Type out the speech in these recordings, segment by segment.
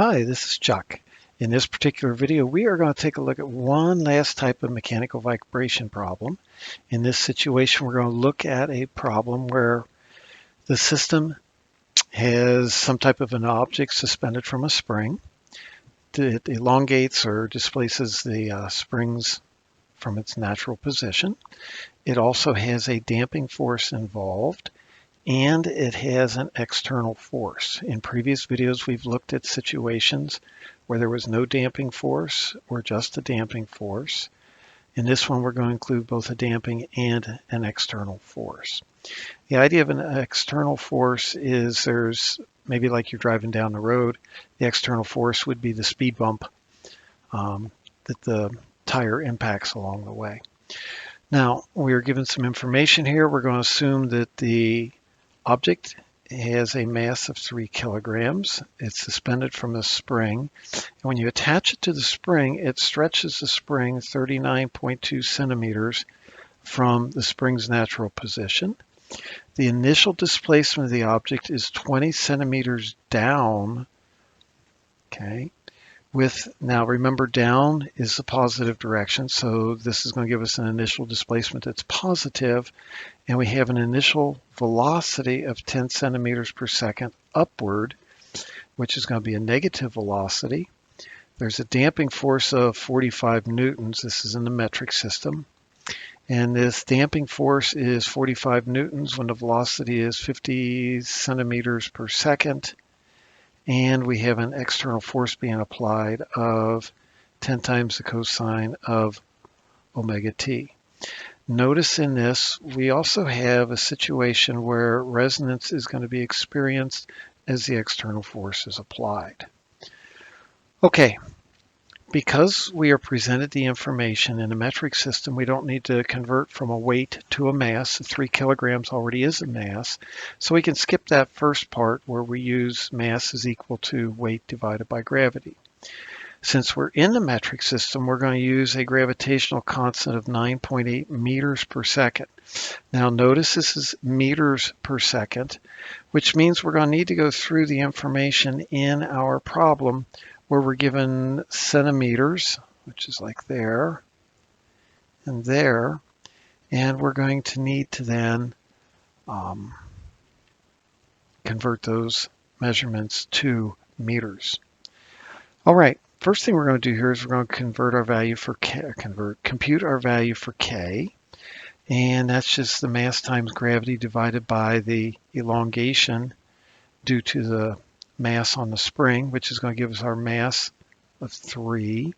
Hi, this is Chuck. In this particular video, we are going to take a look at one last type of mechanical vibration problem. In this situation, we're going to look at a problem where the system has some type of an object suspended from a spring. It elongates or displaces the springs from its natural position. It also has a damping force involved, and it has an external force. In previous videos, we've looked at situations where there was no damping force or just a damping force. In this one, we're going to include both a damping and an external force. The idea of an external force is there's maybe like you're driving down the road, the external force would be the speed bump that the tire impacts along the way. Now, we are given some information here. We're going to assume that the object has a mass of 3 kilograms. It's suspended from a spring. And when you attach it to the spring, it stretches the spring 39.2 centimeters from the spring's natural position. The initial displacement of the object is 20 centimeters down. Okay. Now remember, down is the positive direction, so this is going to give us an initial displacement that's positive, and we have an initial velocity of 10 centimeters per second upward, which is going to be a negative velocity. There's a damping force of 45 newtons. This is in the metric system. And this damping force is 45 newtons when the velocity is 50 centimeters per second. And we have an external force being applied of 10 times the cosine of omega t. Notice in this, we also have a situation where resonance is going to be experienced as the external force is applied. Okay, because we are presented the information in a metric system, we don't need to convert from a weight to a mass. 3 kilograms already is a mass, so we can skip that first part where we use mass is equal to weight divided by gravity. Since we're in the metric system, we're going to use a gravitational constant of 9.8 meters per second. Now notice this is meters per second, which means we're going to need to go through the information in our problem where we're given centimeters, which is like there and there, and we're going to need to then convert those measurements to meters. All right, first thing we're going to do here is we're going to convert our value for compute our value for K, and that's just the mass times gravity divided by the elongation due to the mass on the spring, which is going to give us our mass of 3,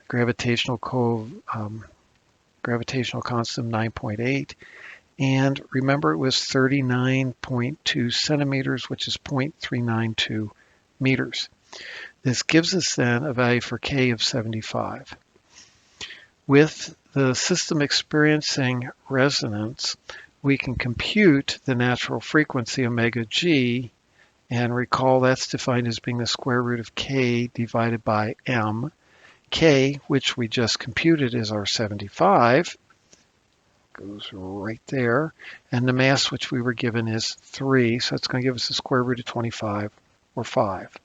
gravitational constant of 9.8, and remember it was 39.2 centimeters, which is 0.392 meters. This gives us then a value for K of 75. With the system experiencing resonance, we can compute the natural frequency omega g, and recall that's defined as being the square root of K divided by M. K, which we just computed, is our 75, goes right there, and the mass which we were given is 3, so it's going to give us the square root of 25, or 5.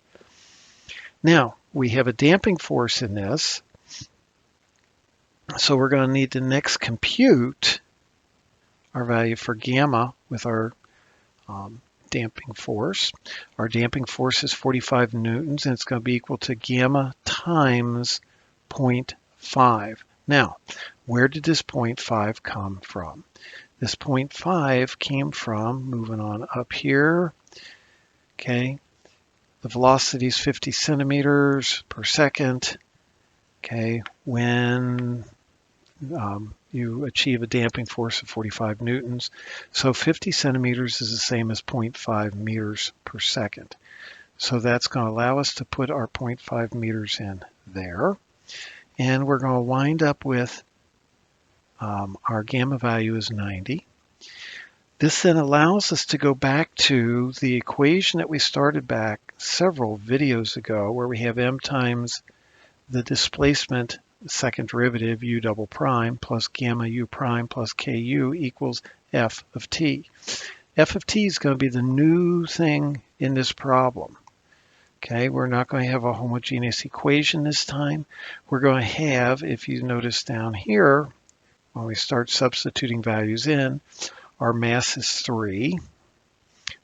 Now, we have a damping force in this, so we're going to need to next compute our value for gamma with our damping force. Our damping force is 45 newtons, and it's going to be equal to gamma times 0.5. Now, where did this 0.5 come from? This 0.5 came from, moving on up here, okay, the velocity is 50 centimeters per second, okay, when you achieve a damping force of 45 newtons. So 50 centimeters is the same as 0.5 meters per second. So that's going to allow us to put our 0.5 meters in there. And we're going to wind up with our gamma value is 90. This then allows us to go back to the equation that we started back several videos ago, where we have m times the displacement second derivative u double prime plus gamma u prime plus ku equals f of t. F of t is going to be the new thing in this problem. Okay, we're not going to have a homogeneous equation this time. We're going to have, if you notice down here, when we start substituting values in, our mass is 3.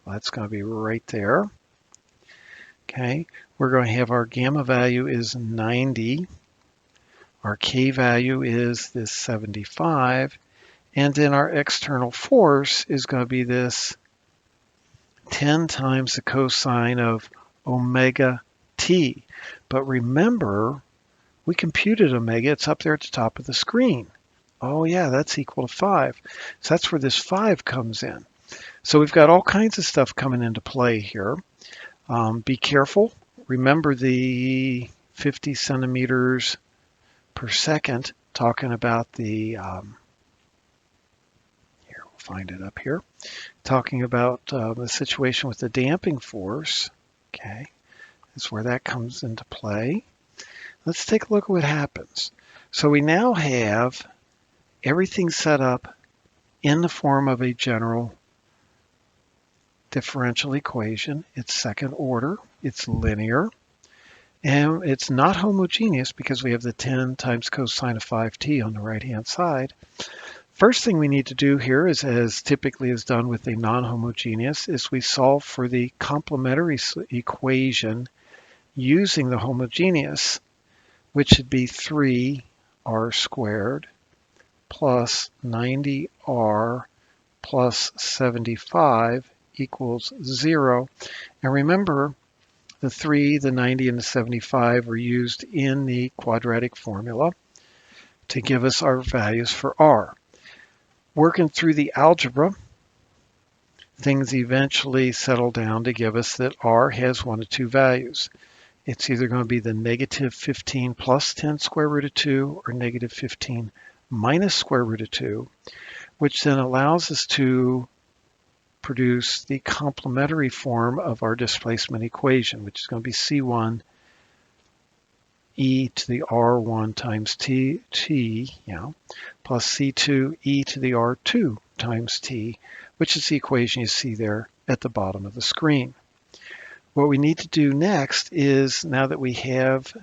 Well, that's going to be right there. Okay, we're going to have our gamma value is 90. Our K value is this 75. And then our external force is going to be this 10 times the cosine of omega t. But remember, we computed omega. It's up there at the top of the screen. Oh yeah, that's equal to 5. So that's where this 5 comes in. So we've got all kinds of stuff coming into play here. Be careful. Remember the 50 centimeters per second, talking about the, here, we'll find it up here, talking about the situation with the damping force. Okay, that's where that comes into play. Let's take a look at what happens. So we now have everything set up in the form of a general differential equation. It's second order, it's linear, and it's not homogeneous because we have the 10 times cosine of 5t on the right-hand side. First thing we need to do here is, as typically is done with a non-homogeneous, is we solve for the complementary equation using the homogeneous, which should be 3r squared plus 90r plus 75 equals 0. And remember, the 3, the 90, and the 75 are used in the quadratic formula to give us our values for r. Working through the algebra, things eventually settle down to give us that r has one of two values. It's either going to be the negative 15 plus 10 square root of 2 or negative 15 minus square root of 2, which then allows us to produce the complementary form of our displacement equation, which is going to be C1 e to the R1 times t, plus C2 e to the R2 times t, which is the equation you see there at the bottom of the screen. What we need to do next is, now that we have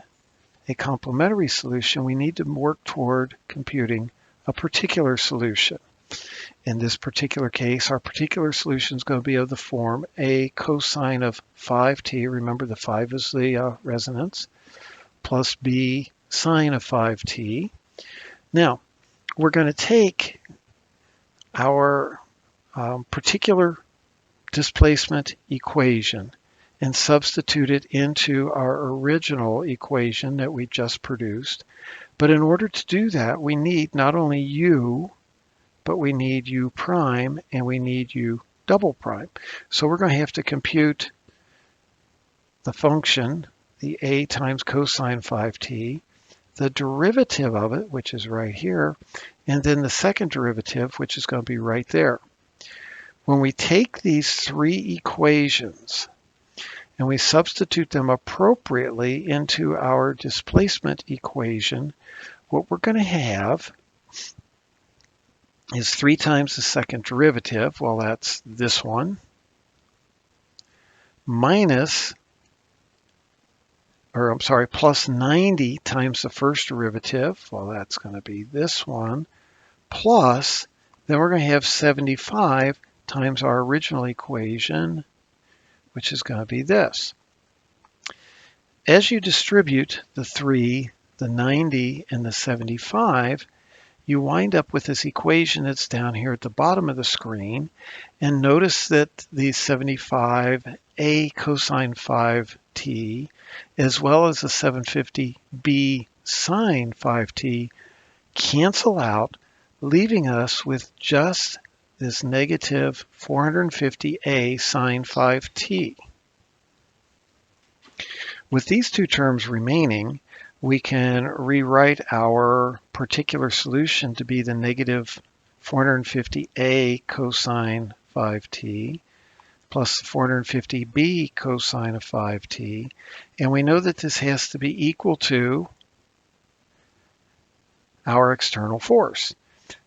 a complementary solution, we need to work toward computing a particular solution. In this particular case, our particular solution is going to be of the form a cosine of 5t, remember the 5 is the resonance, plus b sine of 5t. Now, we're going to take our particular displacement equation and substitute it into our original equation that we just produced. But in order to do that, we need not only u, but we need u prime and we need u double prime. So we're going to have to compute the function, the a times cosine 5t, the derivative of it, which is right here, and then the second derivative, which is going to be right there. When we take these three equations and we substitute them appropriately into our displacement equation, what we're going to have is 3 times the second derivative, well, that's this one, plus 90 times the first derivative, well, that's going to be this one, plus, then we're going to have 75 times our original equation, which is going to be this. As you distribute the 3, the 90, and the 75, you wind up with this equation that's down here at the bottom of the screen. And notice that the 75 a cosine 5t, as well as the 750 b sine 5t, cancel out, leaving us with just this negative 450a sine 5t. With these two terms remaining, we can rewrite our particular solution to be the negative 450a cosine 5t plus 450b cosine of 5t. And we know that this has to be equal to our external force.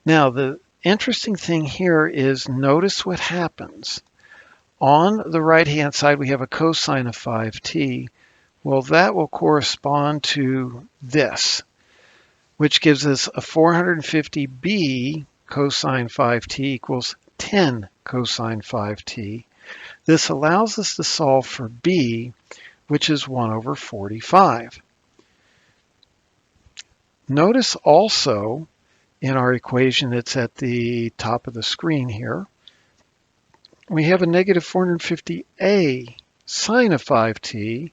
Now, the interesting thing here is notice what happens. On the right-hand side, we have a cosine of 5t, Well, that will correspond to this, which gives us a 450b cosine 5t equals 10 cosine 5t. This allows us to solve for b, which is 1 over 45. Notice also in our equation that's at the top of the screen here, we have a negative 450a sine of 5t,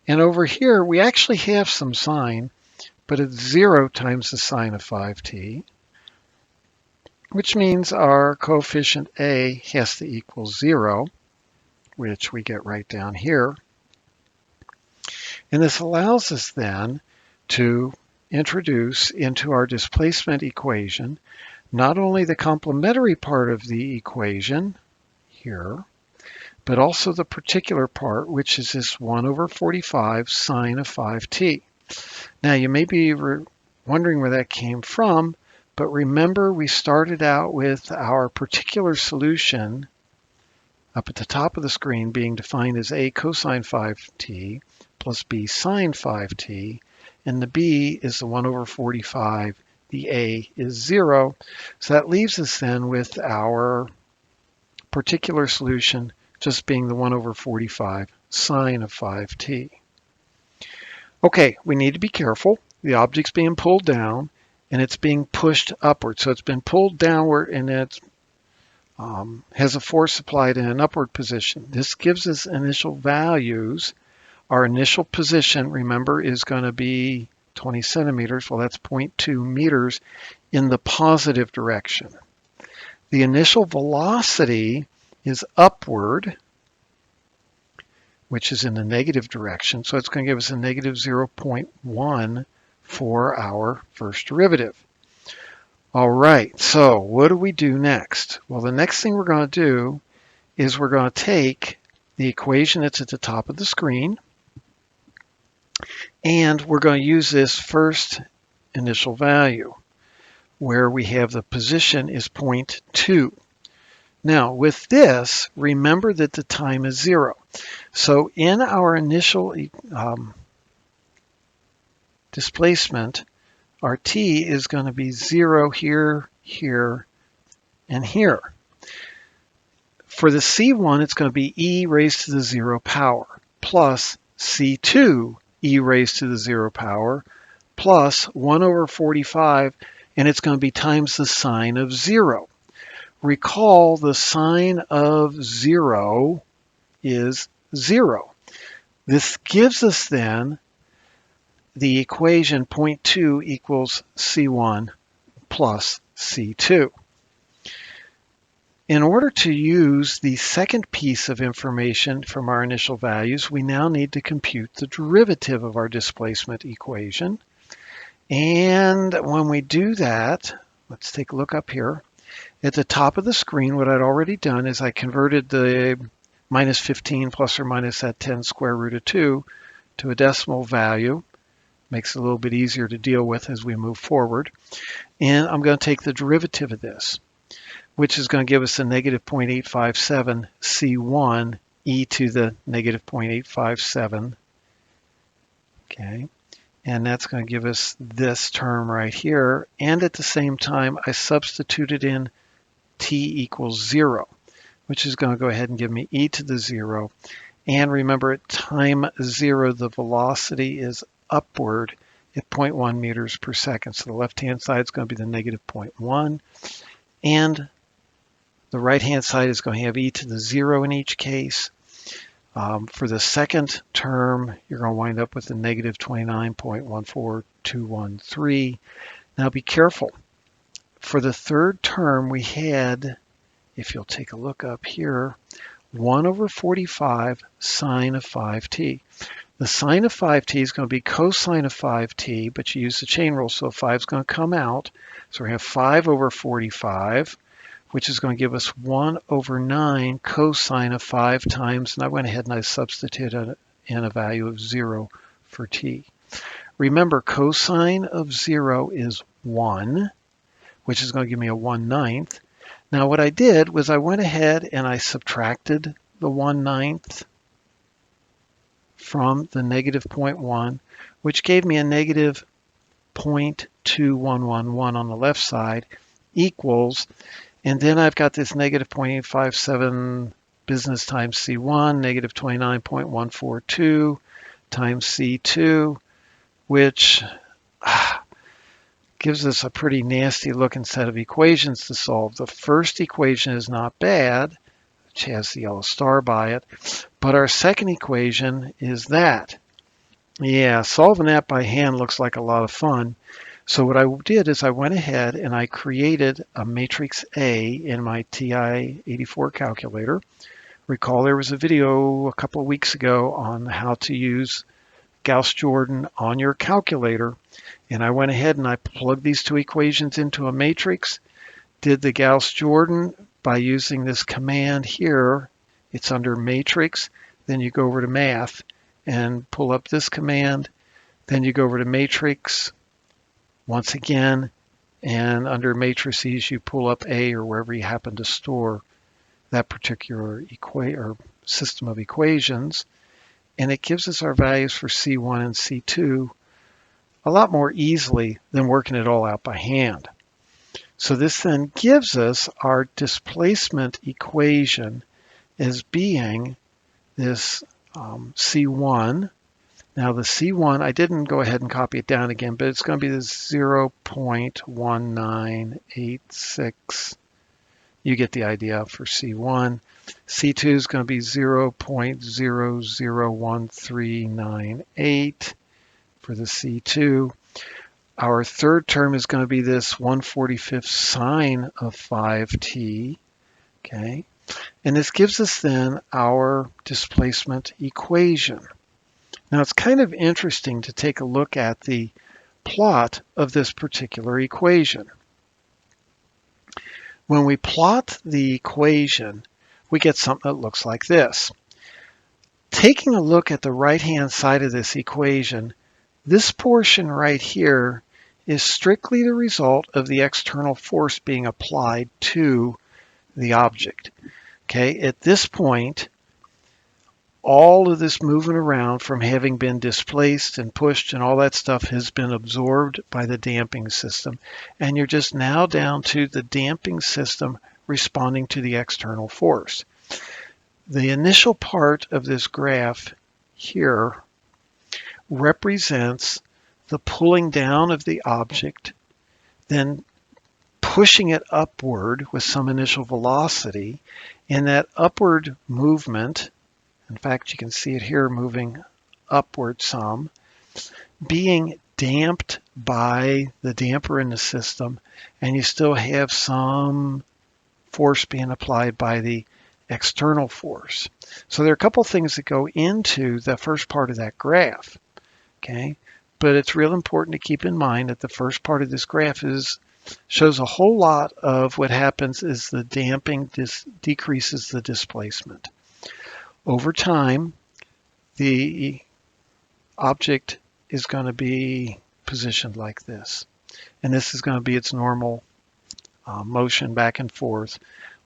and over here we actually have some sine, but it's 0 times the sine of 5t, which means our coefficient a has to equal 0, which we get right down here. And this allows us then to introduce into our displacement equation not only the complementary part of the equation here, but also the particular part, which is this 1 over 45 sine of 5t. Now you may be wondering where that came from, but remember we started out with our particular solution up at the top of the screen being defined as a cosine 5t plus b sine 5t, and the b is the 1 over 45, the a is 0. So that leaves us then with our particular solution just being the 1 over 45 sine of 5t. Okay, we need to be careful. The object's being pulled down and it's being pushed upward. So it's been pulled downward and it has a force applied in an upward position. This gives us initial values. Our initial position, remember, is going to be 20 centimeters. Well, that's 0.2 meters in the positive direction. The initial velocity is upward, which is in the negative direction. So it's going to give us a negative 0.1 for our first derivative. All right, so what do we do next? Well, the next thing we're going to do is we're going to take the equation that's at the top of the screen, and we're going to use this first initial value where we have the position is 0.2. Now, with this, remember that the time is 0. So in our initial displacement, our t is going to be 0 here, here, and here. For the c1, it's going to be e raised to the 0 power plus c2 e raised to the 0 power plus 1 over 45, and it's going to be times the sine of 0. Recall the sine of 0 is 0. This gives us then the equation 0.2 equals C1 plus C2. In order to use the second piece of information from our initial values, we now need to compute the derivative of our displacement equation. And when we do that, let's take a look up here. At the top of the screen, what I'd already done is I converted the minus 15 plus or minus that 10 square root of 2 to a decimal value. Makes it a little bit easier to deal with as we move forward. And I'm going to take the derivative of this, which is going to give us a negative 0.857 C1 e to the negative 0.857. Okay, and that's going to give us this term right here. And at the same time, I substituted in t equals 0, which is going to go ahead and give me e to the 0. And remember, at time 0, the velocity is upward at 0.1 meters per second. So the left-hand side is going to be the negative 0.1. And the right-hand side is going to have e to the 0 in each case. For the second term, you're going to wind up with a negative 29.14213. Now be careful. For the third term, we had, if you'll take a look up here, 1 over 45 sine of 5t. The sine of 5t is going to be cosine of 5t, but you use the chain rule, so 5 is going to come out. So we have 5 over 45, which is going to give us 1 over 9 cosine of 5 times, and I went ahead and I substituted in a value of 0 for t. Remember, cosine of 0 is 1, which is going to give me a 1/9. Now what I did was I went ahead and I subtracted the 1/9 from the negative 0.1, which gave me a negative 0.2111 on the left side, equals, and then I've got this negative 0.857 business times C1, negative 29.142 times C2, which gives us a pretty nasty looking set of equations to solve. The first equation is not bad, which has the yellow star by it, but our second equation is that. Yeah, solving that by hand looks like a lot of fun. So what I did is I went ahead and I created a matrix A in my TI-84 calculator. Recall there was a video a couple of weeks ago on how to use Gauss-Jordan on your calculator. And I went ahead and I plugged these two equations into a matrix, did the Gauss-Jordan by using this command here. It's under matrix, then you go over to math and pull up this command, then you go over to matrix once again, and under matrices you pull up A or wherever you happen to store that particular system of equations, and it gives us our values for C1 and C2 a lot more easily than working it all out by hand. So this then gives us our displacement equation as being this C1. Now the C1, I didn't go ahead and copy it down again, but it's going to be this 0.1986. You get the idea for C1. C2 is going to be 0.001398 for the C2. Our third term is going to be this 1/45th sine of 5t. Okay, and this gives us then our displacement equation. Now it's kind of interesting to take a look at the plot of this particular equation. When we plot the equation, we get something that looks like this. Taking a look at the right-hand side of this equation, this portion right here is strictly the result of the external force being applied to the object. Okay, at this point, all of this moving around from having been displaced and pushed and all that stuff has been absorbed by the damping system. And you're just now down to the damping system responding to the external force. The initial part of this graph here represents the pulling down of the object, then pushing it upward with some initial velocity, and that upward movement, in fact, you can see it here moving upward some, being damped by the damper in the system, and you still have some force being applied by the external force. So there are a couple things that go into the first part of that graph, okay? But it's real important to keep in mind that the first part of this graph shows a whole lot of what happens is the damping decreases the displacement. Over time, the object is going to be positioned like this. And this is going to be its normal motion back and forth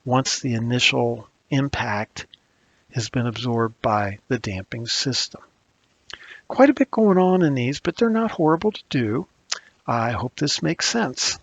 once the initial impact has been absorbed by the damping system. Quite a bit going on in these, but they're not horrible to do. I hope this makes sense.